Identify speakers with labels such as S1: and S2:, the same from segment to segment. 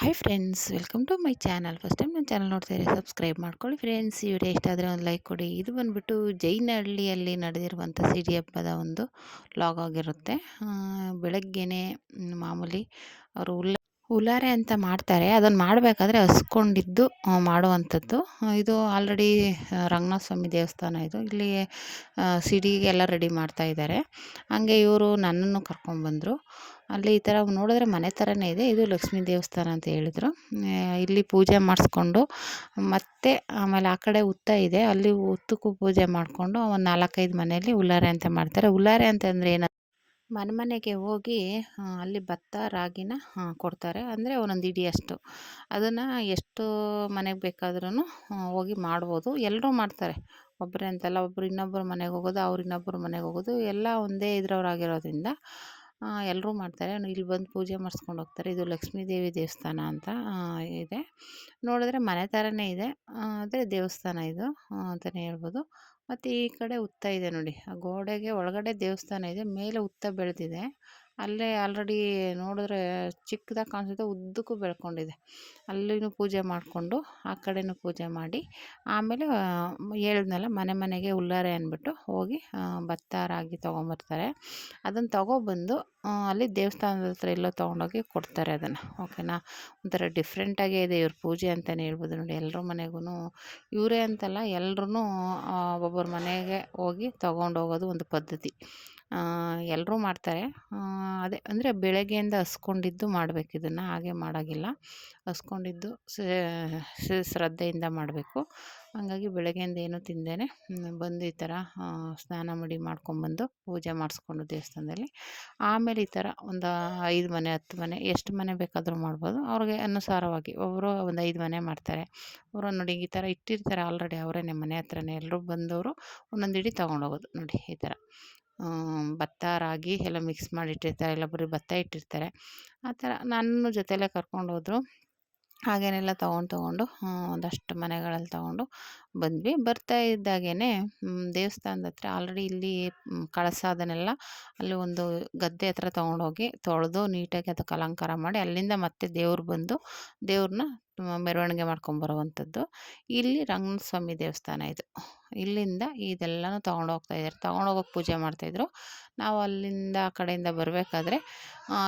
S1: Hi friends, welcome to my channel. First time ನನ್ನ channel ನೋಡ್ತಾಯಿದ್ರೆ subscribe ಮಾಡ್ಕೊಳ್ಳಿ friends. ಈ ವಿಡಿಯೋ ಇಷ್ಟ ಆದರೆ ಒಂದು ಲೈಕ್ ಕೊಡಿ. ಇದು ಬಂದುಬಿಟ್ಟು ಜೈನಹಳ್ಳಿಯಲ್ಲಿ ನಡೆದಿರುವಂಥ ಸಿಡಿ ಹಬ್ಬದ ಒಂದು ಲಾಗ್ ಆಗಿರುತ್ತೆ. ಬೆಳಗ್ಗೆನೇ ಮಾಮೂಲಿ ಅವರು ಉಲಾರೆ ಅಂತ ಮಾಡ್ತಾರೆ. ಅದನ್ನು ಮಾಡಬೇಕಾದ್ರೆ ಹಸ್ಕೊಂಡಿದ್ದು ಮಾಡುವಂಥದ್ದು. ಇದು ಆಲ್ರೆಡಿ ರಂಗನಾಥ ಸ್ವಾಮಿ ದೇವಸ್ಥಾನ. ಇಲ್ಲಿ ಸಿಡಿಗೆಲ್ಲ ರೆಡಿ ಮಾಡ್ತಾ ಇದ್ದಾರೆ. ಹಂಗೆ ಇವರು ನನ್ನನ್ನು ಕರ್ಕೊಂಡ್ಬಂದರು. ಅಲ್ಲಿ ಈ ಥರ ನೋಡಿದ್ರೆ ಮನೆ ಥರನೇ ಇದೆ. ಇದು ಲಕ್ಷ್ಮೀ ದೇವಸ್ಥಾನ ಅಂತ ಹೇಳಿದರು. ಇಲ್ಲಿ ಪೂಜೆ ಮಾಡಿಸ್ಕೊಂಡು ಮತ್ತೆ ಆಮೇಲೆ ಆ ಕಡೆ ಹುತ್ತ ಇದೆ, ಅಲ್ಲಿ ಹುತ್ತಕ್ಕೂ ಪೂಜೆ ಮಾಡಿಕೊಂಡು ಒಂದು 4-5 ಮನೆಯಲ್ಲಿ ಉಲಾರೆ ಅಂತ ಮಾಡ್ತಾರೆ. ಉಲಾರೆ ಅಂತಂದರೆ ಏನು, ಮನೆಗೆ ಹೋಗಿ ಅಲ್ಲಿ ಭತ್ತ ರಾಗಿನ ಕೊಡ್ತಾರೆ. ಅಂದರೆ ಒಂದೊಂದು ಇಡಿಯಷ್ಟು. ಅದನ್ನು ಎಷ್ಟು ಮನೆಗೆ ಬೇಕಾದ್ರೂ ಹೋಗಿ ಮಾಡ್ಬೋದು. ಎಲ್ಲರೂ ಮಾಡ್ತಾರೆ, ಒಬ್ಬರೇ ಅಂತಲ್ಲ. ಒಬ್ಬರು ಇನ್ನೊಬ್ಬರು ಮನೆಗೆ ಹೋಗೋದು, ಅವ್ರು ಇನ್ನೊಬ್ಬರು ಮನೆಗೆ ಹೋಗೋದು, ಎಲ್ಲ ಒಂದೇ ಇದ್ರವ್ರಾಗಿರೋದ್ರಿಂದ ಎಲ್ಲರೂ ಮಾಡ್ತಾರೆ. ಇಲ್ಲಿ ಬಂದು ಪೂಜೆ ಮಾಡಿಸ್ಕೊಂಡು ಹೋಗ್ತಾರೆ. ಇದು ಲಕ್ಷ್ಮೀ ದೇವಿ ದೇವಸ್ಥಾನ ಅಂತ ಇದೆ. ನೋಡಿದ್ರೆ ಮನೆ ಥರನೇ ಇದೆ, ಆದರೆ ದೇವಸ್ಥಾನ ಇದು ಅಂತಲೇ ಹೇಳ್ಬೋದು. ಮತ್ತು ಈ ಕಡೆ ಹುತ್ತ ಇದೆ ನೋಡಿ, ಆ ಗೋಡೆಗೆ ಒಳಗಡೆ ದೇವಸ್ಥಾನ ಇದೆ, ಮೇಲೆ ಹುತ್ತ ಬೆಳೆದಿದೆ. ಅಲ್ಲೇ ಆಲ್ರೆಡಿ ನೋಡಿದ್ರೆ ಚಿಕ್ಕದಾಗಿ ಕಾಣಿಸುತ್ತೆ, ಉದ್ದಕ್ಕೂ ಬೆಳ್ಕೊಂಡಿದೆ. ಅಲ್ಲಿನೂ ಪೂಜೆ ಮಾಡಿಕೊಂಡು ಆ ಕಡೆನೂ ಪೂಜೆ ಮಾಡಿ ಆಮೇಲೆ ಹೇಳಿದ್ನಲ್ಲ, ಮನೆಗೆ ಉಲ್ಲಾರೆ ಅಂದ್ಬಿಟ್ಟು ಹೋಗಿ ಭತ್ತ ರಾಗಿ ತೊಗೊಂಬರ್ತಾರೆ. ಅದನ್ನು ತೊಗೊಬಂದು ಅಲ್ಲಿ ದೇವಸ್ಥಾನದ ಹತ್ರ ಎಲ್ಲೋ ತೊಗೊಂಡೋಗಿ ಕೊಡ್ತಾರೆ ಅದನ್ನು. ಓಕೆನಾ. ಒಂಥರ ಡಿಫ್ರೆಂಟಾಗೇ ಇದೆ ಇವ್ರ ಪೂಜೆ ಅಂತಲೇ ಹೇಳ್ಬೋದು. ನೋಡಿ, ಎಲ್ಲರ ಮನೆಗೂ ಇವರೇ ಅಂತಲ್ಲ, ಎಲ್ಲರೂ ಒಬ್ಬೊಬ್ಬರ ಮನೆಗೆ ಹೋಗಿ ತೊಗೊಂಡೋಗೋದು ಒಂದು ಪದ್ಧತಿ. ಎಲ್ಲರೂ ಮಾಡ್ತಾರೆ. ಅದೇ ಅಂದರೆ ಬೆಳಗ್ಗೆಯಿಂದ ಹಸ್ಕೊಂಡಿದ್ದು ಮಾಡಬೇಕು ಇದನ್ನು, ಹಾಗೆ ಮಾಡೋಂಗಿಲ್ಲ. ಹಸ್ಕೊಂಡಿದ್ದು ಶ್ರದ್ಧೆಯಿಂದ ಮಾಡಬೇಕು. ಹಾಗಾಗಿ ಬೆಳಗ್ಗೆಯಿಂದ ಏನೂ ತಿಂದೇ ಬಂದು ಈ ಥರ ಸ್ನಾನ ಮಾಡಿ ಮಾಡ್ಕೊಂಬಂದು ಪೂಜೆ ಮಾಡಿಸ್ಕೊಂಡು ದೇವಸ್ಥಾನದಲ್ಲಿ, ಆಮೇಲೆ ಈ ಥರ ಒಂದು 5 ಮನೆ 10 ಮನೆ ಎಷ್ಟು ಮನೆ ಬೇಕಾದರೂ ಮಾಡ್ಬೋದು. ಅವ್ರಿಗೆ ಅನುಸಾರವಾಗಿ ಒಬ್ಬರು ಒಂದು 5 ಮನೆ ಮಾಡ್ತಾರೆ. ಅವರು ನೋಡಿ ಈ ಥರ ಇಟ್ಟಿರ್ತಾರೆ ಆಲ್ರೆಡಿ, ಅವರೇ ಮನೆ ಹತ್ರನೇ ಎಲ್ಲರೂ ಬಂದವರು ಒಂದೊಂದು ಇಡಿ ತೊಗೊಂಡೋಗೋದು. ನೋಡಿ ಈ ಥರ ಭತ್ತ ರಾಗಿ ಎಲ್ಲ ಮಿಕ್ಸ್ ಮಾಡಿ ಇಟ್ಟಿರ್ತಾರೆ, ಇಲ್ಲ ಬರೀ ಭತ್ತ ಇಟ್ಟಿರ್ತಾರೆ. ಆ ಥರ ನನ್ನ ಜೊತೆಯಲ್ಲೇ ಕರ್ಕೊಂಡೋದ್ರು. ಹಾಗೇನೆಲ್ಲ ತೊಗೊಂಡು ಒಂದಷ್ಟು ಮನೆಗಳಲ್ಲಿ ತೊಗೊಂಡು ಬಂದ್ವಿ. ಬರ್ತಾ ಇದ್ದಾಗೇ ದೇವಸ್ಥಾನದ ಹತ್ರ ಆಲ್ರೆಡಿ ಇಲ್ಲಿ ಕಳಸ ಅದನ್ನೆಲ್ಲ ಅಲ್ಲಿ ಒಂದು ಗದ್ದೆ ಹತ್ರ ತೊಗೊಂಡೋಗಿ ತೊಳೆದು ನೀಟಾಗಿ ಅದಕ್ಕೆ ಅಲಂಕಾರ ಮಾಡಿ, ಅಲ್ಲಿಂದ ಮತ್ತೆ ದೇವ್ರು ಬಂದು ದೇವ್ರನ್ನ ಮೆರವಣಿಗೆ ಮಾಡ್ಕೊಂಬರುವಂಥದ್ದು. ಇಲ್ಲಿ ರಂಗನಾಥ ಸ್ವಾಮಿ ದೇವಸ್ಥಾನ ಇದು. ಇಲ್ಲಿಂದ ಇದೆಲ್ಲನೂ ತೊಗೊಂಡೋಗ್ತಾಯಿದ್ದಾರೆ, ತೊಗೊಂಡೋಗೋಕೆ ಪೂಜೆ ಮಾಡ್ತಾಯಿದ್ರು. ನಾವು ಅಲ್ಲಿಂದ ಆ ಕಡೆಯಿಂದ ಬರಬೇಕಾದ್ರೆ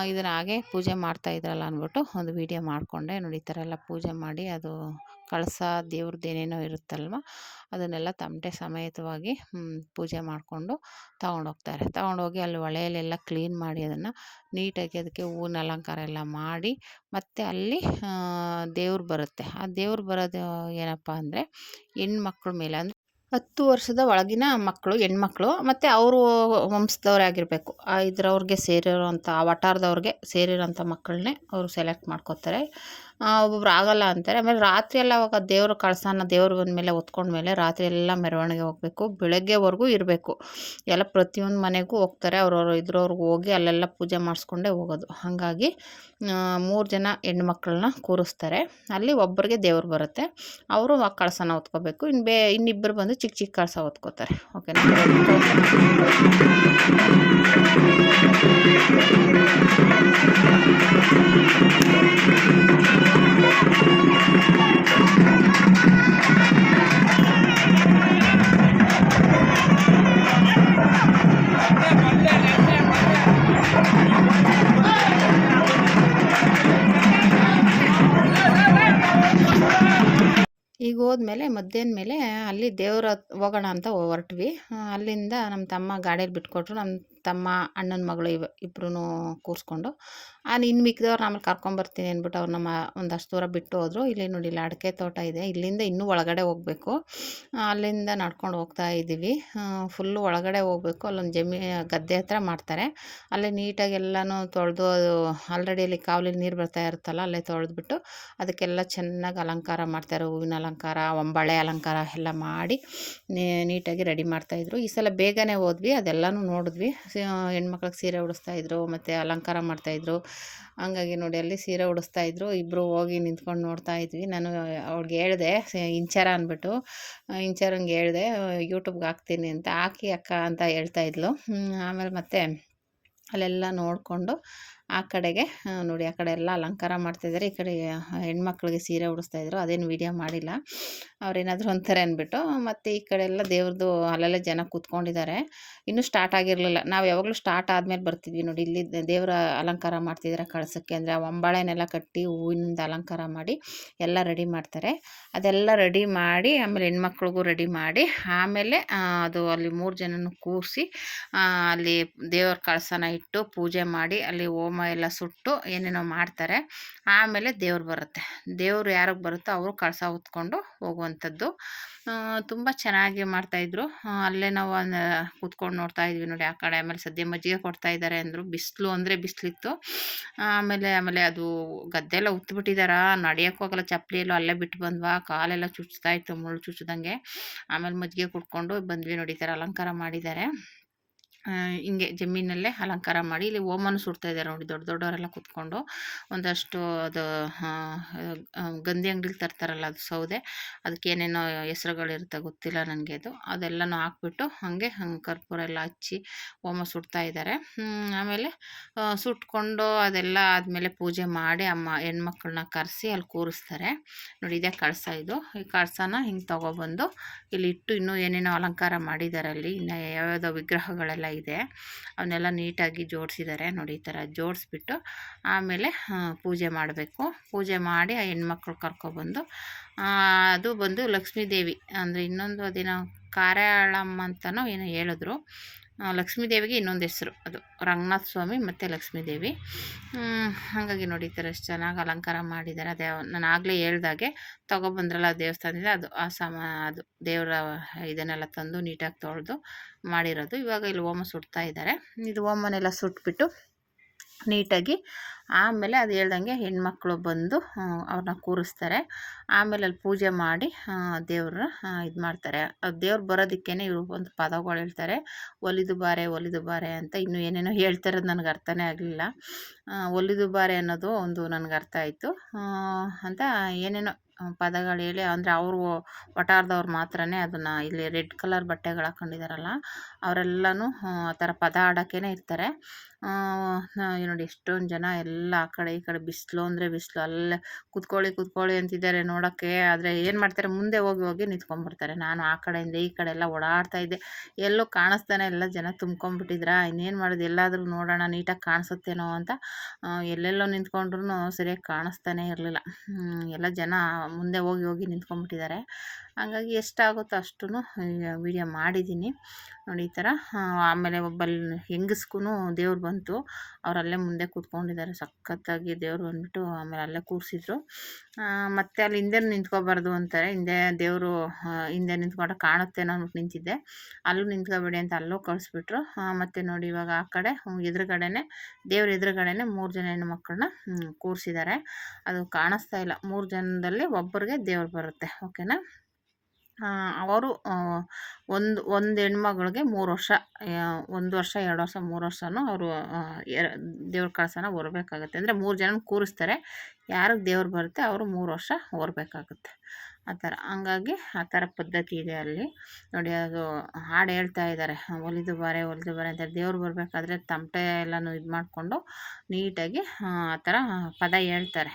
S1: ಇದನ್ನು ಹಾಗೆ ಪೂಜೆ ಮಾಡ್ತಾಯಿದ್ರಲ್ಲ ಅಂದ್ಬಿಟ್ಟು ಒಂದು ವೀಡಿಯೋ ಮಾಡಿಕೊಂಡೆ. ನೋಡಿ, ಈ ಥರ ಎಲ್ಲ ಪೂಜೆ ಮಾಡಿ ಅದು ಕಳಸ ದೇವ್ರದ್ದು ಏನೇನೋ ಇರುತ್ತಲ್ವ, ಅದನ್ನೆಲ್ಲ ತಮಟೆ ಸಮೇತವಾಗಿ ಪೂಜೆ ಮಾಡಿಕೊಂಡು ತೊಗೊಂಡೋಗ್ತಾರೆ. ತೊಗೊಂಡೋಗಿ ಅಲ್ಲಿ ಹೊಳೆಯಲ್ಲೆಲ್ಲ ಕ್ಲೀನ್ ಮಾಡಿ ಅದನ್ನು ನೀಟಾಗಿ ಅದಕ್ಕೆ ಹೂವಿನ ಅಲಂಕಾರ ಎಲ್ಲ ಮಾಡಿ, ಮತ್ತು ಅಲ್ಲಿ ದೇವ್ರು ಬರುತ್ತೆ. ಆ ದೇವ್ರು ಬರೋದು ಏನಪ್ಪ ಅಂದರೆ ಹೆಣ್ಮಕ್ಳ ಮೇಲೆ, ಅಂದರೆ 10 ವರ್ಷದ ಒಳಗಿನ ಮಕ್ಕಳು, ಹೆಣ್ಮಕ್ಳು, ಮತ್ತು ಅವರು ವಂಶದವರೇ ಆಗಿರಬೇಕು. ಇದ್ರವ್ರಿಗೆ ಸೇರಿರೋಂಥ ವಠಾರದವ್ರಿಗೆ ಸೇರಿರೋಂಥ ಮಕ್ಕಳನ್ನೇ ಅವರು ಸೆಲೆಕ್ಟ್ ಮಾಡ್ಕೋತಾರೆ. ಒಬ್ಬೊಬ್ರು ಆಗಲ್ಲ ಅಂತಾರೆ. ಆಮೇಲೆ ರಾತ್ರಿ ಎಲ್ಲ ಅವಾಗ ದೇವ್ರ ಕಳಸನ ದೇವ್ರು ಬಂದಮೇಲೆ ಹೊತ್ಕೊಂಡ್ಮೇಲೆ ರಾತ್ರಿ ಎಲ್ಲ ಮೆರವಣಿಗೆ ಹೋಗಬೇಕು, ಬೆಳಗ್ಗೆವರೆಗೂ ಇರಬೇಕು. ಎಲ್ಲ ಪ್ರತಿಯೊಂದು ಮನೆಗೂ ಹೋಗ್ತಾರೆ, ಅವ್ರವ್ರು ಇದ್ರವ್ರಿಗೆ ಹೋಗಿ ಅಲ್ಲೆಲ್ಲ ಪೂಜೆ ಮಾಡಿಸ್ಕೊಂಡೇ ಹೋಗೋದು. ಹಾಗಾಗಿ 3 ಜನ ಹೆಣ್ಮಕ್ಳನ್ನ ಕೂರಿಸ್ತಾರೆ. ಅಲ್ಲಿ ಒಬ್ಬರಿಗೆ ದೇವ್ರು ಬರುತ್ತೆ, ಅವರು ಆ ಕಳಸನ ಹೊತ್ಕೋಬೇಕು. ಇನ್ನಿಬ್ಬರು ಬಂದು ಚಿಕ್ಕ ಚಿಕ್ಕ ಕಳಸ ಹೊತ್ಕೋತಾರೆ. ಓಕೆನಾ. ಈಗ ಹೋದ್ಮೇಲೆ ಮಧ್ಯಾಹ್ನ ಮೇಲೆ ಅಲ್ಲಿ ದೇವ್ರ ಹೋಗೋಣ ಅಂತ ಹೊರಟ್ವಿ. ಅಲ್ಲಿಂದ ನಮ್ಮ ತಮ್ಮ ಗಾಡೀಲಿ ಬಿಟ್ಕೊಟ್ರು. ನಮ್ಮ ತಮ್ಮ ಅಣ್ಣನ ಮಗಳು ಇಬ್ಬರೂ ಕೂರಿಸ್ಕೊಂಡು ಇನ್ನು ಮಿಕ್ಕಿದವ್ರು ಆಮೇಲೆ ಕರ್ಕೊಂಬರ್ತೀನಿ ಅಂದ್ಬಿಟ್ಟು ಅವ್ರು ನಮ್ಮ ಒಂದಷ್ಟು ದೂರ ಬಿಟ್ಟು ಹೋದರು. ಇಲ್ಲಿ ನೋಡಿ, ಇಲ್ಲಿ ಅಡಿಕೆ ತೋಟ ಇದೆ. ಇಲ್ಲಿಂದ ಇನ್ನೂ ಒಳಗಡೆ ಹೋಗಬೇಕು. ಅಲ್ಲಿಂದ ನಡ್ಕೊಂಡು ಹೋಗ್ತಾ ಇದ್ದೀವಿ. ಫುಲ್ಲು ಒಳಗಡೆ ಹೋಗಬೇಕು. ಅಲ್ಲೊಂದು ಗದ್ದೆ ಹತ್ರ ಮಾಡ್ತಾರೆ. ಅಲ್ಲೇ ನೀಟಾಗಿ ಎಲ್ಲನೂ ತೊಳೆದು, ಅದು ಆಲ್ರೆಡಿ ಅಲ್ಲಿ ಕಾವಲಿಗೆ ನೀರು ಬರ್ತಾ ಇರುತ್ತಲ್ಲ, ಅಲ್ಲೇ ತೊಳೆದ್ಬಿಟ್ಟು ಅದಕ್ಕೆಲ್ಲ ಚೆನ್ನಾಗಿ ಅಲಂಕಾರ ಮಾಡ್ತಾರೆ. ಹೂವಿನ ಅಲಂಕಾರ, ಒಂಬಳೆ ಅಲಂಕಾರ ಎಲ್ಲ ಮಾಡಿ ನೀಟಾಗಿ ರೆಡಿ ಮಾಡ್ತಾಯಿದ್ರು. ಈ ಸಲ ಬೇಗನೆ ಹೋದ್ವಿ, ಅದೆಲ್ಲನೂ ನೋಡಿದ್ವಿ. ಹೆಣ್ಮಕ್ಳಿಗೆ ಸೀರೆ ಉಡಿಸ್ತಾಯಿದ್ರು ಮತ್ತು ಅಲಂಕಾರ ಮಾಡ್ತಾಯಿದ್ರು. ಹಂಗಾಗಿ ನೋಡಿ, ಅಲ್ಲಿ ಸೀರೆ ಉಡಿಸ್ತಾಯಿದ್ರು. ಇಬ್ಬರು ಹೋಗಿ ನಿಂತ್ಕೊಂಡು ನೋಡ್ತಾ ಇದ್ವಿ. ನಾನು ಅವ್ಳಿಗೆ ಹೇಳಿದೆ, ಇಂಚಾರ ಅಂದ್ಬಿಟ್ಟು, ಇಂಚಾರಂಗೆ ಹೇಳಿದೆ ಯೂಟ್ಯೂಬ್ಗೆ ಹಾಕ್ತೀನಿ ಅಂತ. ಹಾಕಿ ಅಕ್ಕ ಅಂತ ಹೇಳ್ತಾಯಿದ್ಲು. ಆಮೇಲೆ ಮತ್ತೆ ಅಲ್ಲೆಲ್ಲ ನೋಡಿಕೊಂಡು ಆ ಕಡೆಗೆ ನೋಡಿ ಆ ಕಡೆ ಎಲ್ಲ ಅಲಂಕಾರ ಮಾಡ್ತಾಯಿದ್ದಾರೆ. ಈ ಕಡೆ ಹೆಣ್ಮಕ್ಳಿಗೆ ಸೀರೆ ಉಡಿಸ್ತಾಯಿದ್ರು, ಅದೇನು ವೀಡಿಯೋ ಮಾಡಿಲ್ಲ, ಅವ್ರೇನಾದರೂ ಅಂತಾರೆ ಅಂದ್ಬಿಟ್ಟು. ಮತ್ತು ಈ ಕಡೆ ಎಲ್ಲ ದೇವ್ರದ್ದು ಅಲ್ಲೆಲ್ಲ ಜನ ಕೂತ್ಕೊಂಡಿದ್ದಾರೆ. ಇನ್ನೂ ಸ್ಟಾರ್ಟ್ ಆಗಿರಲಿಲ್ಲ. ನಾವು ಯಾವಾಗಲೂ ಸ್ಟಾರ್ಟ್ ಆದಮೇಲೆ ಬರ್ತಿದ್ವಿ ನೋಡಿ. ಇಲ್ಲಿ ದೇವರ ಅಲಂಕಾರ ಮಾಡ್ತಿದ್ದಾರೆ ಕಳಸಕ್ಕೆ. ಅಂದರೆ ಆ ಒಂಬಾಳೆನೆಲ್ಲ ಕಟ್ಟಿ ಹೂವಿನಿಂದ ಅಲಂಕಾರ ಮಾಡಿ ಎಲ್ಲ ರೆಡಿ ಮಾಡ್ತಾರೆ. ಅದೆಲ್ಲ ರೆಡಿ ಮಾಡಿ ಆಮೇಲೆ ಹೆಣ್ಮಕ್ಳಿಗೂ ರೆಡಿ ಮಾಡಿ ಆಮೇಲೆ ಅದು ಅಲ್ಲಿ 3 ಜನನೂ ಕೂರಿಸಿ ಅಲ್ಲಿ ದೇವ್ರ ಕಳಸನ ಇಟ್ಟು ಪೂಜೆ ಮಾಡಿ ಅಲ್ಲಿ ಹೋಮ ಎಲ್ಲ ಸುಟ್ಟು ಏನೇನೋ ಮಾಡ್ತಾರೆ. ಆಮೇಲೆ ದೇವ್ರು ಬರುತ್ತೆ. ದೇವ್ರು ಯಾರಿಗೆ ಬರುತ್ತೋ ಅವರು ಕಳಸ ಹೊತ್ಕೊಂಡು ಹೋಗುವಂಥದ್ದು. ತುಂಬ ಚೆನ್ನಾಗಿ ಮಾಡ್ತಾಯಿದ್ರು. ಅಲ್ಲೇ ನಾವು ಕೂತ್ಕೊಂಡು ನೋಡ್ತಾ ಇದ್ವಿ ನೋಡಿ ಆ ಕಡೆ. ಆಮೇಲೆ ಸದ್ಯ ಮಜ್ಜಿಗೆ ಕೊಡ್ತಾ ಇದ್ದಾರೆ ಅಂದರು. ಬಿಸಿಲು ಅಂದರೆ ಬಿಸಿಲಿತ್ತು. ಆಮೇಲೆ ಅದು ಗದ್ದೆಲ್ಲ ಉತ್ಬಿಟ್ಟಿದಾರ, ನಡೆಯೋಕ್ಕೂ ಹೋಗಲ್ಲ, ಚಪ್ಪಲಿಯಲ್ಲೂ ಅಲ್ಲೇ ಬಿಟ್ಟು ಬಂದ್ವಾ, ಕಾಲೆಲ್ಲ ಚುಚ್ತಾ ಇತ್ತು ಮುಳ್ಳು ಚುಚ್ಚಿದಂಗೆ. ಆಮೇಲೆ ಮಜ್ಜಿಗೆ ಕುಡ್ಕೊಂಡು ಬಂದ್ವಿ ನೋಡಿ. ಈ ಥರ ಅಲಂಕಾರ ಮಾಡಿದ್ದಾರೆ. ಹಿಂಗೆ ಜಮೀನಲ್ಲೇ ಅಲಂಕಾರ ಮಾಡಿ ಇಲ್ಲಿ ಹೋಮನೂ ಸುಡ್ತಾ ಇದ್ದಾರೆ ನೋಡಿ. ದೊಡ್ಡವರೆಲ್ಲ ಕೂತ್ಕೊಂಡು ಒಂದಷ್ಟು ಅದು ಗಂಧಿ ಅಂಗಡಿಲಿ ತರ್ತಾರಲ್ಲ ಅದು ಸೌದೆ, ಅದಕ್ಕೆ ಏನೇನೋ ಹೆಸ್ರುಗಳಿರುತ್ತೆ ಗೊತ್ತಿಲ್ಲ ನನಗೆ. ಅದೆಲ್ಲನೂ ಹಾಕ್ಬಿಟ್ಟು ಹಾಗೆ ಕರ್ಪೂರ ಎಲ್ಲ ಹಚ್ಚಿ ಹೋಮ ಸುಡ್ತಾ ಇದ್ದಾರೆ. ಆಮೇಲೆ ಸುಟ್ಕೊಂಡು ಅದೆಲ್ಲ ಆದಮೇಲೆ ಪೂಜೆ ಮಾಡಿ ಹೆಣ್ಮಕ್ಳನ್ನ ಕರೆಸಿ ಅಲ್ಲಿ ಕೂರಿಸ್ತಾರೆ ನೋಡಿ. ಇದೇ ಕಳಸ ಇದು. ಈ ಕಳಸನ ಹಿಂಗೆ ತೊಗೊಬಂದು ಇಲ್ಲಿ ಇಟ್ಟು ಇನ್ನೂ ಏನೇನೋ ಅಲಂಕಾರ ಮಾಡಿದ್ದಾರೆ ಅಲ್ಲಿ. ಇನ್ನು ಯಾವ್ಯಾವುದೋ ವಿಗ್ರಹಗಳೆಲ್ಲ ಇದೆ, ಅವನ್ನೆಲ್ಲ ನೀಟಾಗಿ ಜೋಡಿಸಿದ್ದಾರೆ ನೋಡಿ. ಈ ಥರ ಜೋಡಿಸ್ಬಿಟ್ಟು ಆಮೇಲೆ ಪೂಜೆ ಮಾಡಬೇಕು. ಪೂಜೆ ಮಾಡಿ ಆ ಹೆಣ್ಮಕ್ಳು ಕರ್ಕೊಬಂದು ಅದು ಬಂದು ಲಕ್ಷ್ಮೀ ದೇವಿ ಅಂದರೆ ಇನ್ನೊಂದು ಅದೇನೋ ಕಾರ್ಯಾಳಮ್ಮ ಅಂತನೋ ಏನೋ ಹೇಳಿದ್ರು. ಲಕ್ಷ್ಮೀ ದೇವಿಗೆ ಇನ್ನೊಂದು ಹೆಸರು ಅದು, ರಂಗನಾಥ ಸ್ವಾಮಿ ಮತ್ತು ಲಕ್ಷ್ಮೀ ದೇವಿ. ಹಾಗಾಗಿ ನೋಡಿ ಈ ಥರ ಎಷ್ಟು ಚೆನ್ನಾಗಿ ಅಲಂಕಾರ ಮಾಡಿದ್ದಾರೆ. ಅದೇ ನಾನು ಆಗಲೇ ಹೇಳ್ದಾಗೆ ತೊಗೊಬಂದ್ರಲ್ಲ ದೇವಸ್ಥಾನದಿಂದ ಅದು ಅದು ದೇವರ ಇದನ್ನೆಲ್ಲ ತಂದು ನೀಟಾಗಿ ತೊಳೆದು ಮಾಡಿರೋದು. ಇವಾಗ ಇಲ್ಲಿ ಹೋಮ ಸುಡ್ತಾ ಇದ್ದಾರೆ. ಇದು ಹೋಮನೆಲ್ಲ ಸುಟ್ಬಿಟ್ಟು ನೀಟಾಗಿ ಆಮೇಲೆ ಅದು ಹೇಳ್ದಂಗೆ ಹೆಣ್ಮಕ್ಳು ಬಂದು ಅವ್ರನ್ನ ಕೂರಿಸ್ತಾರೆ. ಆಮೇಲೆ ಅಲ್ಲಿ ಪೂಜೆ ಮಾಡಿ ದೇವ್ರನ್ನ ಇದು ಮಾಡ್ತಾರೆ. ದೇವ್ರು ಬರೋದಕ್ಕೇ ಇವರು ಒಂದು ಪದಗಳು ಹೇಳ್ತಾರೆ, ಒಲಿದು ಬಾರೆ ಅಂತ. ಇನ್ನೂ ಏನೇನೋ ಹೇಳ್ತಾರದು ನನಗೆ ಅರ್ಥನೇ ಆಗಲಿಲ್ಲ. ಒಲಿದು ಬಾರೆ ಅನ್ನೋದು ಒಂದು ನನಗೆ ಅರ್ಥ ಆಯಿತು ಅಂತ ಏನೇನೋ ಪದಗಳು ಹೇಳಿ, ಅಂದರೆ ಅವರು ವಟಾರದವ್ರು ಮಾತ್ರನೇ ಅದನ್ನು. ಇಲ್ಲಿ ರೆಡ್ ಕಲರ್ ಬಟ್ಟೆಗಳು ಹಾಕ್ಕೊಂಡಿದ್ದಾರಲ್ಲ ಅವರೆಲ್ಲನೂ ಆ ಥರ ಪದ ಆಡೋಕ್ಕೇ ಇರ್ತಾರೆ. ನೋಡಿ ಎಷ್ಟೊಂದು ಜನ ಎಲ್ಲ ಆ ಕಡೆ ಈ ಕಡೆ, ಬಿಸಿಲು ಅಂದರೆ ಬಿಸಿಲು, ಅಲ್ಲೇ ಕೂತ್ಕೊಳ್ಳಿ ಅಂತಿದ್ದಾರೆ ನೋಡೋಕ್ಕೆ. ಆದರೆ ಏನು ಮಾಡ್ತಾರೆ, ಮುಂದೆ ಹೋಗಿ ನಿಂತ್ಕೊಂಡ್ಬಿಡ್ತಾರೆ. ನಾನು ಆ ಕಡೆಯಿಂದ ಈ ಕಡೆ ಎಲ್ಲ ಓಡಾಡ್ತಾ ಇದ್ದೆ, ಎಲ್ಲೂ ಕಾಣಿಸ್ತಾನೆ ಎಲ್ಲ. ಜನ ತುಂಬ್ಕೊಂಡ್ಬಿಟ್ಟಿದ್ರ. ಇನ್ನೇನು ಮಾಡೋದು, ಎಲ್ಲಾದರೂ ನೋಡೋಣ ನೀಟಾಗಿ ಕಾಣಿಸುತ್ತೇನೋ ಅಂತ ಎಲ್ಲೆಲ್ಲೋ ನಿಂತ್ಕೊಂಡ್ರು ಸರಿಯಾಗಿ ಕಾಣಿಸ್ತಾನೆ ಇರಲಿಲ್ಲ. ಎಲ್ಲ ಜನ ಮುಂದೆ ಹೋಗಿ ನಿಂತ್ಕೊಂಡ್ಬಿಟ್ಟಿದ್ದಾರೆ. ಹಾಗಾಗಿ ಎಷ್ಟಾಗುತ್ತೋ ಅಷ್ಟು ವೀಡಿಯೋ ಮಾಡಿದ್ದೀನಿ ನೋಡಿ. ಈ ಥರ ಆಮೇಲೆ ಹೆಂಗಸ್ಗೂ ದೇವ್ರು ಬಂತು. ಅವರಲ್ಲೇ ಮುಂದೆ ಕೂತ್ಕೊಂಡಿದ್ದಾರೆ. ಸಖತ್ತಾಗಿ ದೇವ್ರು ಬಂದ್ಬಿಟ್ಟು ಆಮೇಲೆ ಅಲ್ಲೇ ಕೂರಿಸಿದ್ರು. ಮತ್ತು ಅಲ್ಲಿ ಹಿಂದೆ ನಿಂತ್ಕೋಬಾರ್ದು ಅಂತಾರೆ. ಹಿಂದೆ ದೇವರು ಹಿಂದೆ ನಿಂತ್ಕೊಂಡ್ರೆ ಕಾಣುತ್ತೇನೋ ಅಂದ್ಬಿಟ್ಟು ನಿಂತಿದ್ದೆ. ಅಲ್ಲೂ ನಿಂತ್ಕೋಬೇಡಿ ಅಂತ ಅಲ್ಲೂ ಕಳಿಸ್ಬಿಟ್ರು. ಮತ್ತು ನೋಡಿ ಇವಾಗ ಆ ಕಡೆ ಎದುರುಗಡೆನೇ ದೇವ್ರ ಎದುರುಗಡೆನೇ 3 ಜನ ಹೆಣ್ಮಕ್ಳನ್ನ ಕೂರಿಸಿದ್ದಾರೆ. ಅದು ಕಾಣಿಸ್ತಾ ಇಲ್ಲ. 3 ಜನದಲ್ಲಿ ಒಬ್ಬರಿಗೆ ದೇವ್ರು ಬರುತ್ತೆ. ಓಕೆನಾ. ಅವರು ಒಂದು ಹೆಣ್ಮಗಳಿಗೆ 3 ವರ್ಷ, 1 ವರ್ಷ 2 ವರ್ಷ 3 ವರ್ಷನೂ ಅವರು ದೇವ್ರ ಕಳಸನ ಹೊರಬೇಕಾಗುತ್ತೆ. ಅಂದರೆ 3 ಜನ ಕೂರಿಸ್ತಾರೆ. ಯಾರಿಗೆ ದೇವ್ರು ಬರುತ್ತೆ ಅವರು 3 ವರ್ಷ ಹೊರಬೇಕಾಗುತ್ತೆ ಆ ಥರ. ಹಂಗಾಗಿ ಆ ಥರ ಪದ್ಧತಿ ಇದೆ ಅಲ್ಲಿ ನೋಡಿ. ಅದು ಹಾಡು ಹೇಳ್ತಾ ಇದ್ದಾರೆ, ಒಲಿದು ಬಾರೆ ಅಂತ. ದೇವ್ರು ಬರಬೇಕಾದ್ರೆ ತಮಟೆ ಎಲ್ಲನೂ ಇದು ಮಾಡಿಕೊಂಡು ನೀಟಾಗಿ ಆ ಥರ ಪದ ಹೇಳ್ತಾರೆ.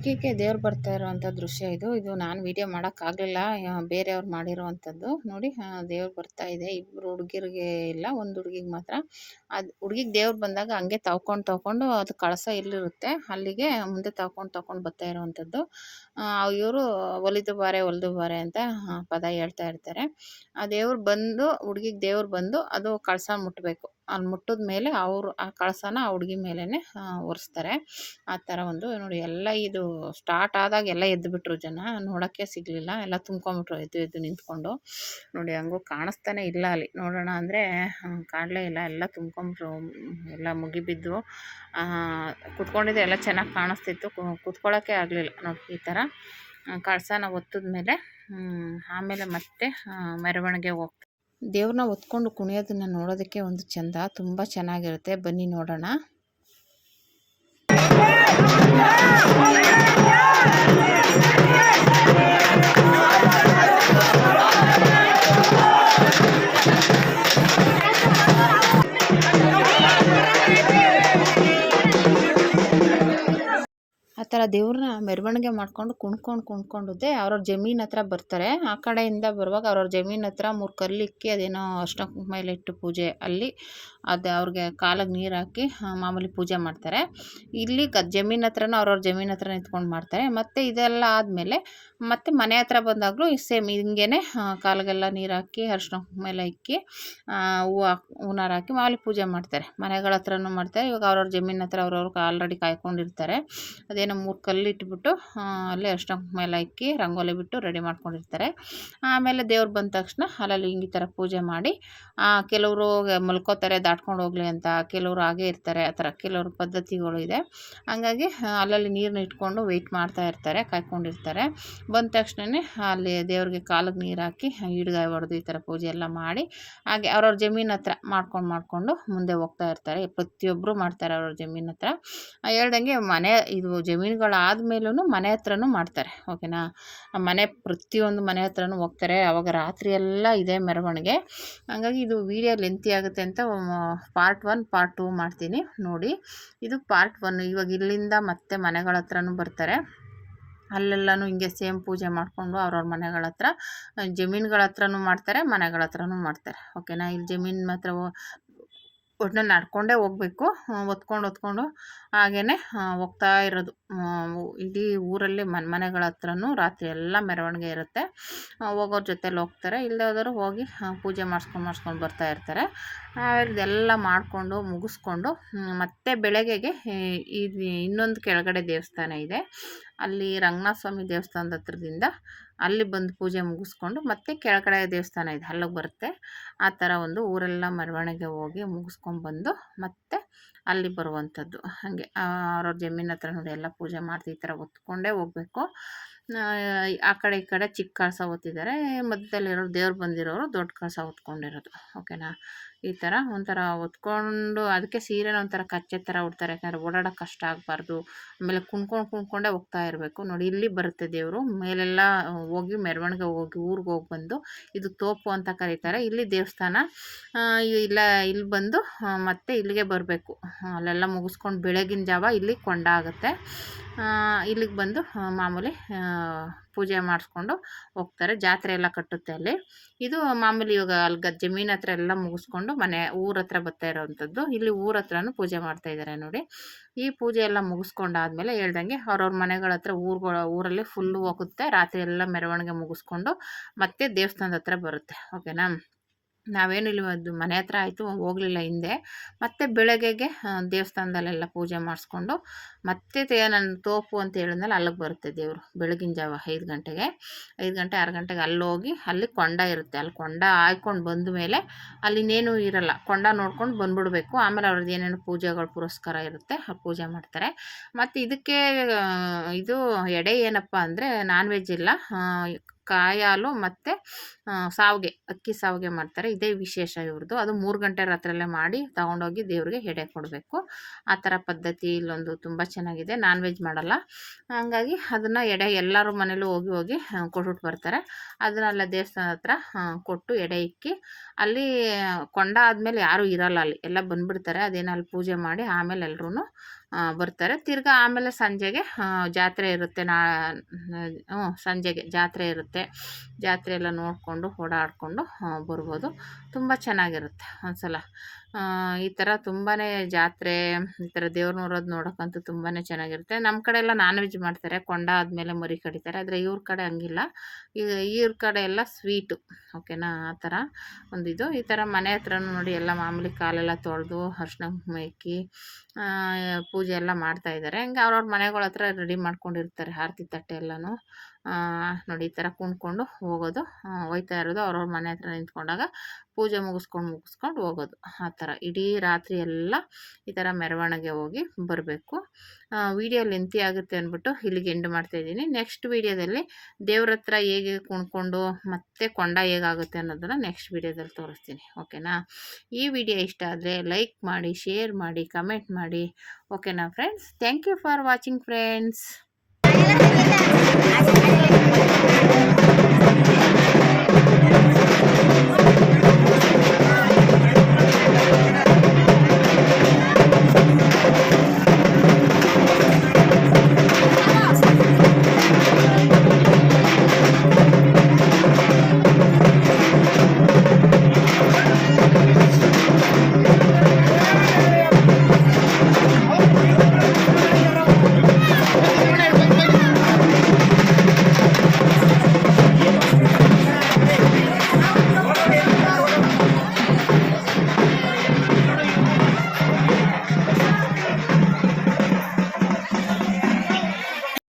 S1: ಹುಡುಗಿಗೆ ದೇವ್ರು ಬರ್ತಾ ಇರೋವಂಥ ದೃಶ್ಯ ಇದು ನಾನು ವಿಡಿಯೋ ಮಾಡೋಕ್ಕಾಗಲಿಲ್ಲ, ಬೇರೆಯವ್ರು ಮಾಡಿರೋವಂಥದ್ದು. ನೋಡಿ ದೇವ್ರು ಬರ್ತಾ ಇದೆ. ಇಬ್ಬರು ಹುಡುಗಿರಿಗೆ ಇಲ್ಲ, ಒಂದು ಹುಡುಗಿಗೆ ಮಾತ್ರ. ಅದು ಹುಡುಗಿಗೆ ದೇವ್ರು ಬಂದಾಗ ಹಂಗೆ ತವ್ಕೊಂಡು ಅದು ಕಳಸ ಎಲ್ಲಿರುತ್ತೆ ಅಲ್ಲಿಗೆ ಮುಂದೆ ತವ್ಕೊಂಡು ಬರ್ತಾ ಇರೋವಂಥದ್ದು. ಇವರು ಒಲಿದು ಬಾರೆ ಅಂತ ಪದ ಹೇಳ್ತಾ ಇರ್ತಾರೆ. ಆ ದೇವ್ರು ಬಂದು ಹುಡುಗಿಗೆ ದೇವ್ರು ಬಂದು ಅದು ಕಳಸ ಮುಟ್ಟಬೇಕು. ಅಲ್ಲಿ ಮುಟ್ಟಿದ ಮೇಲೆ ಅವರು ಆ ಕಳಸನ ಆ ಹುಡುಗಿ ಮೇಲೇ ಒರೆಸ್ತಾರೆ. ಆ ಥರ ಒಂದು ನೋಡಿ. ಎಲ್ಲ ಇದು ಸ್ಟಾರ್ಟ್ ಆದಾಗ ಎಲ್ಲ ಎದ್ದುಬಿಟ್ರು ಜನ, ನೋಡೋಕ್ಕೆ ಸಿಗಲಿಲ್ಲ, ಎಲ್ಲ ತುಂಬ್ಕೊಂಬಿಟ್ರು ಎದ್ದು ನಿಂತ್ಕೊಂಡು. ನೋಡಿ ಹಂಗೂ ಕಾಣಿಸ್ತಾನೆ ಇಲ್ಲ ಅಲ್ಲಿ, ನೋಡೋಣ ಅಂದರೆ ಕಾಣಲೇ ಇಲ್ಲ, ಎಲ್ಲ ತುಂಬ್ಕೊಂಬಿಟ್ರು, ಎಲ್ಲ ಮುಗಿಬಿದ್ದು. ಕುತ್ಕೊಂಡಿದ್ದು ಎಲ್ಲ ಚೆನ್ನಾಗಿ ಕಾಣಿಸ್ತಿತ್ತು, ಕುತ್ಕೊಳ್ಳೋಕ್ಕೆ ಆಗಲಿಲ್ಲ ನೋಡಿ. ಈ ಥರ ಕಳಸನ ಒತ್ತಿದ ಮೇಲೆ ಆಮೇಲೆ ಮತ್ತೆ ಮೆರವಣಿಗೆ ಹೋಗ್ತಾರೆ. ದೇವ್ರನ್ನ ಹೊತ್ಕೊಂಡು ಕುಣಿಯೋದನ್ನು ನೋಡೋದಕ್ಕೆ ಒಂದು ಚೆಂದ, ತುಂಬ ಚೆನ್ನಾಗಿರುತ್ತೆ. ಬನ್ನಿ ನೋಡೋಣ. ಆ ಥರ ದೇವ್ರನ್ನ ಮೆರವಣಿಗೆ ಮಾಡ್ಕೊಂಡು ಕುಣ್ಕೊಂಡುದ್ದೆ ಅವ್ರವ್ರ ಜಮೀನ್ ಹತ್ರ ಬರ್ತಾರೆ. ಆ ಕಡೆಯಿಂದ ಬರುವಾಗ ಅವ್ರವ್ರ ಜಮೀನ್ ಹತ್ರ 3 ಕಲ್ಲಿಕ್ಕಿ ಅದೇನೋ ಅರ್ಶಿನ ಕುಂಕುಮ ಎಲ್ಲ ಇಟ್ಟು ಪೂಜೆ, ಅಲ್ಲಿ ಅದು ಅವ್ರಿಗೆ ಕಾಲಿಗೆ ನೀರು ಹಾಕಿ ಮಾಮೂಲಿ ಪೂಜೆ ಮಾಡ್ತಾರೆ. ಇಲ್ಲಿ ಜಮೀನ್ ಹತ್ರನೂ ಅವ್ರವ್ರ ಜಮೀನ್ ಹತ್ರ ನಿಂತ್ಕೊಂಡು ಮಾಡ್ತಾರೆ. ಮತ್ತು ಇದೆಲ್ಲ ಆದಮೇಲೆ ಮತ್ತು ಮನೆ ಹತ್ರ ಬಂದಾಗಲೂ ಸೇಮ್ ಹಿಂಗೇ ಕಾಲಿಗೆಲ್ಲ ನೀರು ಹಾಕಿ ಅರ್ಶಿನ ಕುಂಕುಮ ಎಲ್ಲ ಇಕ್ಕಿ ಹೂನಾರ ಹಾಕಿ ಮಾಮೂಲಿ ಪೂಜೆ ಮಾಡ್ತಾರೆ. ಮನೆಗಳ ಹತ್ರನೂ ಮಾಡ್ತಾರೆ. ಇವಾಗ ಅವ್ರವ್ರ ಜಮೀನ್ ಹತ್ರ ಅವ್ರವ್ರು ಆಲ್ರೆಡಿ ಕಾಯ್ಕೊಂಡಿರ್ತಾರೆ. ಅದೇನೋ 3 ಕಲ್ಲು ಇಟ್ಬಿಟ್ಟು ಅಲ್ಲೇ ಅರ್ಶಿನ ಕುಂಕುಮ ಎಲ್ಲ ಇಕ್ಕಿ ರಂಗೋಲಿ ಬಿಟ್ಟು ರೆಡಿ ಮಾಡ್ಕೊಂಡಿರ್ತಾರೆ. ಆಮೇಲೆ ದೇವ್ರು ಬಂದ ತಕ್ಷಣ ಅಲ್ಲಲ್ಲಿ ಈ ಥರ ಪೂಜೆ ಮಾಡಿ, ಕೆಲವರು ಮಲ್ಕೋತಾರೆ ದಾಟ್ಕೊಂಡು ಹೋಗಲಿ ಅಂತ, ಕೆಲವರು ಹಾಗೇ ಇರ್ತಾರೆ. ಆ ಥರ ಕೆಲವ್ರ ಪದ್ಧತಿಗಳು ಇದೆ. ಹಂಗಾಗಿ ಅಲ್ಲಲ್ಲಿ ನೀರನ್ನ ಇಟ್ಕೊಂಡು ವೆಯ್ಟ್ ಮಾಡ್ತಾ ಇರ್ತಾರೆ, ಕಾಯ್ಕೊಂಡಿರ್ತಾರೆ. ಬಂದ ತಕ್ಷಣವೇ ಅಲ್ಲಿ ದೇವ್ರಿಗೆ ಕಾಲಿಗೆ ನೀರು ಹಾಕಿ ಈಡ್ಗಾಯಿ ಹೊಡೆದು ಈ ಥರ ಪೂಜೆ ಎಲ್ಲ ಮಾಡಿ, ಹಾಗೆ ಅವ್ರವ್ರ ಜಮೀನ್ ಹತ್ರ ಮಾಡ್ಕೊಂಡು ಮುಂದೆ ಹೋಗ್ತಾ ಇರ್ತಾರೆ. ಪ್ರತಿಯೊಬ್ಬರು ಮಾಡ್ತಾರೆ ಅವ್ರವ್ರ ಜಮೀನ್ ಹತ್ರ. ಹೇಳ್ದಂಗೆ ಮನೆ ಇದು ಜಮೀನುಗಳಾದ್ಮೇಲೂ ಮನೆ ಹತ್ರನೂ ಮಾಡ್ತಾರೆ, ಓಕೆನಾ. ಮನೆ ಪ್ರತಿಯೊಂದು ಮನೆ ಹತ್ರನೂ ಹೋಗ್ತಾರೆ. ಅವಾಗ ರಾತ್ರಿ ಎಲ್ಲ ಇದೆ ಮೆರವಣಿಗೆ. ಹಾಗಾಗಿ ಇದು ವಿಡಿಯೋ ಲೆಂತಿ ಆಗುತ್ತೆ ಅಂತ ಪಾರ್ಟ್ 1 ಪಾರ್ಟ್ 2 ಮಾಡ್ತೀನಿ ನೋಡಿ. ಇದು ಪಾರ್ಟ್ 1. ಇವಾಗ ಇಲ್ಲಿಂದ ಮತ್ತೆ ಮನೆಗಳ ಹತ್ರನೂ ಬರ್ತಾರೆ. ಅಲ್ಲೆಲ್ಲನೂ ಹಿಂಗೆ ಸೇಮ್ ಪೂಜೆ ಮಾಡಿಕೊಂಡು ಅವ್ರವ್ರ ಮನೆಗಳ ಹತ್ರ, ಜಮೀನುಗಳ ಹತ್ರನೂ ಮಾಡ್ತಾರೆ, ಮನೆಗಳ ಹತ್ರನೂ ಮಾಡ್ತಾರೆ, ಓಕೆನಾ. ಇಲ್ಲಿ ಜಮೀನು ಮಾತ್ರ ಒಟ್ಟಿನಲ್ಲಿ ನಡ್ಕೊಂಡೇ ಹೋಗಬೇಕು, ಹೊತ್ಕೊಂಡು ಹಾಗೇ ಹೋಗ್ತಾ ಇರೋದು. ಇಡೀ ಊರಲ್ಲಿ ಮನೆಗಳ ಹತ್ರನೂ ರಾತ್ರಿ ಎಲ್ಲ ಮೆರವಣಿಗೆ ಇರುತ್ತೆ. ಹೋಗೋರ ಜೊತೆಲಿ ಹೋಗ್ತಾರೆ, ಇಲ್ಲದೇ ಹೋದವರು ಹೋಗಿ ಪೂಜೆ ಮಾಡಿಸ್ಕೊಂಡು ಬರ್ತಾ ಇರ್ತಾರೆ. ಇದೆಲ್ಲ ಮಾಡಿಕೊಂಡು ಮುಗಿಸ್ಕೊಂಡು ಮತ್ತೆ ಬೆಳಗ್ಗೆಗೆ ಇದು ಇನ್ನೊಂದು ಕೆಳಗಡೆ ದೇವಸ್ಥಾನ ಇದೆ, ಅಲ್ಲಿ ರಂಗನಾಥ ಸ್ವಾಮಿ ದೇವಸ್ಥಾನದ ಹತ್ರದಿಂದ ಅಲ್ಲಿ ಬಂದು ಪೂಜೆ ಮುಗಿಸ್ಕೊಂಡು ಮತ್ತೆ ಕೆಳಗಡೆ ದೇವಸ್ಥಾನ ಇದೆ ಅಲ್ಲಿಗೆ ಬರುತ್ತೆ. ಆ ಥರ ಒಂದು ಊರೆಲ್ಲ ಮೆರವಣಿಗೆ ಹೋಗಿ ಮುಗಿಸ್ಕೊಂಡ್ಬಂದು ಮತ್ತೆ ಅಲ್ಲಿ ಬರುವಂಥದ್ದು. ಹಾಗೆ ಅವ್ರವ್ರ ಜಮೀನ್ ಹತ್ರ ನೋಡಿ ಎಲ್ಲ ಪೂಜೆ ಮಾಡ್ತಿ ಈ ಥರ ಹೊತ್ಕೊಂಡೇ ಹೋಗಬೇಕು. ಆ ಕಡೆ ಈ ಕಡೆ ಚಿಕ್ಕ ಕಳಸ ಹೊತ್ತಿದ್ದಾರೆ, ಮಧ್ಯದಲ್ಲಿರೋರು ದೇವ್ರು ಬಂದಿರೋರು ದೊಡ್ಡ ಕಳಸ ಹೊತ್ಕೊಂಡಿರೋದು, ಓಕೆನಾ. ಈ ಥರ ಒಂಥರ ಹೊತ್ಕೊಂಡು, ಅದಕ್ಕೆ ಸೀರೆನ ಒಂಥರ ಕಚ್ಚೆ ಥರ ಉಡ್ತಾರೆ, ಯಾಕಂದರೆ ಓಡಾಡೋಕೆ ಕಷ್ಟ ಆಗಬಾರ್ದು. ಆಮೇಲೆ ಕುಣ್ಕೊಂಡೇ ಹೋಗ್ತಾ ಇರಬೇಕು. ನೋಡಿ ಇಲ್ಲಿ ಬರುತ್ತೆ ದೇವರು, ಮೇಲೆಲ್ಲ ಹೋಗಿ ಮೆರವಣಿಗೆ ಹೋಗಿ ಊರಿಗೆ ಹೋಗಿ ಬಂದು, ಇದು ತೋಪು ಅಂತ ಕರೀತಾರೆ. ಇಲ್ಲಿ ದೇವಸ್ಥಾನ ಇಲ್ಲ, ಇಲ್ಲಿ ಬಂದು ಮತ್ತೆ ಇಲ್ಲಿಗೆ ಬರಬೇಕು. ಅಲ್ಲೆಲ್ಲ ಮುಗಿಸ್ಕೊಂಡು ಬೆಳಗಿನ ಜಾವ ಇಲ್ಲಿ ಕೊಂಡ ಆಗುತ್ತೆ. ಇಲ್ಲಿಗೆ ಬಂದು ಮಾಮೂಲಿ ಪೂಜೆ ಮಾಡಿಸ್ಕೊಂಡು ಹೋಗ್ತಾರೆ. ಜಾತ್ರೆ ಎಲ್ಲ ಕಟ್ಟುತ್ತೆ ಅಲ್ಲಿ. ಇದು ಮಾಮೂಲಿ ಇವಾಗ ಅಲ್ಲಿ ಜಮೀನ್ ಹತ್ರ ಎಲ್ಲ ಮುಗಿಸ್ಕೊಂಡು ಊರ ಹತ್ರ ಬರ್ತಾ ಇರೋವಂಥದ್ದು. ಇಲ್ಲಿ ಊರ ಹತ್ರನೂ ಪೂಜೆ ಮಾಡ್ತಾಯಿದ್ದಾರೆ ನೋಡಿ. ಈ ಪೂಜೆ ಎಲ್ಲ ಮುಗಿಸ್ಕೊಂಡಾದ್ಮೇಲೆ ಹೇಳ್ದಂಗೆ ಅವ್ರವ್ರ ಮನೆಗಳ ಹತ್ರ ಊರಲ್ಲಿ ಫುಲ್ಲು ಹೋಗುತ್ತೆ. ರಾತ್ರಿ ಎಲ್ಲ ಮೆರವಣಿಗೆ ಮುಗಿಸ್ಕೊಂಡು ಮತ್ತೆ ದೇವಸ್ಥಾನದ ಹತ್ರ ಬರುತ್ತೆ, ಓಕೆನಾ. ನಾವೇನು ಇಲ್ಲಿ ಮನೆ ಹತ್ರ ಆಯಿತು ಹೋಗಲಿಲ್ಲ ಹಿಂದೆ. ಮತ್ತು ಬೆಳಗ್ಗೆಗೆ ದೇವಸ್ಥಾನದಲ್ಲೆಲ್ಲ ಪೂಜೆ ಮಾಡಿಸ್ಕೊಂಡು ಮತ್ತೆ ನಾನು ತೋಪು ಅಂತ ಹೇಳಿದ್ಮೇಲೆ ಅಲ್ಲಿಗೆ ಬರುತ್ತೆ ದೇವರು. ಬೆಳಗಿನ ಜಾವ 5 ಗಂಟೆಗೆ 6 ಗಂಟೆಗೆ ಅಲ್ಲೋಗಿ ಅಲ್ಲಿ ಕೊಂಡ ಇರುತ್ತೆ. ಅಲ್ಲಿ ಕೊಂಡ ಹಾಯ್ಕೊಂಡು ಬಂದ ಮೇಲೆ ಅಲ್ಲಿನ್ನೇನು ಇರಲ್ಲ, ಕೊಂಡ ನೋಡ್ಕೊಂಡು ಬಂದುಬಿಡ್ಬೇಕು. ಆಮೇಲೆ ಅವ್ರದ್ದು ಏನೇನು ಪೂಜೆಗಳು ಪುರಸ್ಕಾರ ಇರುತ್ತೆ ಪೂಜೆ ಮಾಡ್ತಾರೆ. ಮತ್ತು ಇದಕ್ಕೆ ಇದು ಎಡೆ ಏನಪ್ಪ ಅಂದರೆ ನಾನ್ ವೆಜ್ ಇಲ್ಲ, ಕಾಯಿ ಹಾಲು ಮತ್ತು ಶಾವ್ಗೆ, ಅಕ್ಕಿ ಶಾವ್ಗೆ ಮಾಡ್ತಾರೆ. ಇದೇ ವಿಶೇಷ ಇವ್ರದ್ದು. ಅದು 3 ಗಂಟೆ ರಾತ್ರಿಯಲ್ಲೇ ಮಾಡಿ ತಗೊಂಡೋಗಿ ದೇವ್ರಿಗೆ ಎಡೆ ಕೊಡಬೇಕು. ಆ ಥರ ಪದ್ಧತಿ ಇಲ್ಲೊಂದು ತುಂಬ ಚೆನ್ನಾಗಿದೆ. ನಾನ್ ವೆಜ್ ಮಾಡಲ್ಲ. ಹಂಗಾಗಿ ಅದನ್ನು ಎಡೆ ಎಲ್ಲರೂ ಮನೇಲೂ ಹೋಗಿ ಹೋಗಿ ಕೊಟ್ಬಿಟ್ಟು ಬರ್ತಾರೆ. ಅದನ್ನೆಲ್ಲ ದೇವಸ್ಥಾನ ಹತ್ರ ಕೊಟ್ಟು ಎಡೆ ಇಕ್ಕಿ ಅಲ್ಲಿ ಕೊಂಡ ಆದಮೇಲೆ ಯಾರೂ ಇರಲ್ಲ, ಅಲ್ಲಿ ಎಲ್ಲ ಬಂದುಬಿಡ್ತಾರೆ. ಅದೇನೋ ಅಲ್ಲಿ ಪೂಜೆ ಮಾಡಿ ಆಮೇಲೆ ಎಲ್ಲರೂ ಬರ್ತಾರೆ. ತಿರ್ಗಾ ಆಮೇಲೆ ಸಂಜೆಗೆ ಜಾತ್ರೆ ಇರುತ್ತೆ. ಸಂಜೆಗೆ ಜಾತ್ರೆ ಇರುತ್ತೆ. ಜಾತ್ರೆ ಎಲ್ಲ ನೋಡಿಕೊಂಡು ಓಡಾಡಿಕೊಂಡು ಬರ್ಬೋದು. ತುಂಬ ಚೆನ್ನಾಗಿರುತ್ತೆ. ಒಂದ್ಸಲ ಈ ಥರ ತುಂಬಾ ಜಾತ್ರೆ, ಈ ಥರ ದೇವ್ರ ನೋಡೋದು ನೋಡೋಕ್ಕಂತೂ ತುಂಬಾ ಚೆನ್ನಾಗಿರುತ್ತೆ. ನಮ್ಮ ಕಡೆ ಎಲ್ಲ ನಾನ್ ವೆಜ್ ಮಾಡ್ತಾರೆ, ಕೊಂಡ ಆದಮೇಲೆ ಮರಿ ಕಡಿತಾರೆ. ಆದರೆ ಇವ್ರ ಕಡೆ ಹಂಗಿಲ್ಲ. ಇವ್ರ ಕಡೆ ಎಲ್ಲ ಸ್ವೀಟು, ಓಕೆನಾ. ಆ ಥರ ಒಂದಿದು. ಈ ಥರ ಮನೆ ಹತ್ರನೂ ನೋಡಿ ಎಲ್ಲ ಮಾಮೂಲಿ ಕಾಲೆಲ್ಲ ತೊಳೆದು ಅರ್ಶಿನ ಕುಂಕುಮ ಇಕ್ಕಿ ಪೂಜೆ ಎಲ್ಲ ಮಾಡ್ತಾಯಿದ್ದಾರೆ. ಹಂಗೆ ಅವ್ರವ್ರ ಮನೆಗಳ ಹತ್ರ ರೆಡಿ ಮಾಡ್ಕೊಂಡಿರ್ತಾರೆ ಆರತಿ ತಟ್ಟೆ ಎಲ್ಲನೂ. ನೋಡಿ ಈ ಥರ ಕುಣ್ಕೊಂಡು ಹೋಗೋದು, ಹೋಯ್ತಾ ಇರೋದು. ಅವ್ರವ್ರ ಮನೆ ಹತ್ರ ನಿಂತ್ಕೊಂಡಾಗ ಪೂಜೆ ಮುಗಿಸ್ಕೊಂಡು ಹೋಗೋದು. ಆ ಥರ ಇಡೀ ರಾತ್ರಿ ಎಲ್ಲ ಈ ಥರ ಮೆರವಣಿಗೆ ಹೋಗಿ ಬರಬೇಕು. ವಿಡಿಯೋ ಲೆಂತಿ ಆಗುತ್ತೆ ಅಂದ್ಬಿಟ್ಟು ಇಲ್ಲಿಗೆ ಎಂಡ್ ಮಾಡ್ತಾಯಿದ್ದೀನಿ. ನೆಕ್ಸ್ಟ್ ವೀಡಿಯೋದಲ್ಲಿ ದೇವ್ರ ಹತ್ರ ಹೇಗೆ ಕುಣ್ಕೊಂಡು ಮತ್ತು ಕೊಂಡ ಹೇಗಾಗುತ್ತೆ ಅನ್ನೋದನ್ನು ನೆಕ್ಸ್ಟ್ ವೀಡಿಯೋದಲ್ಲಿ ತೋರಿಸ್ತೀನಿ, ಓಕೆನಾ. ಈ ವಿಡಿಯೋ ಇಷ್ಟ ಆದರೆ ಲೈಕ್ ಮಾಡಿ, ಶೇರ್ ಮಾಡಿ, ಕಮೆಂಟ್ ಮಾಡಿ, ಓಕೆನಾ friends. Thank you for watching friends.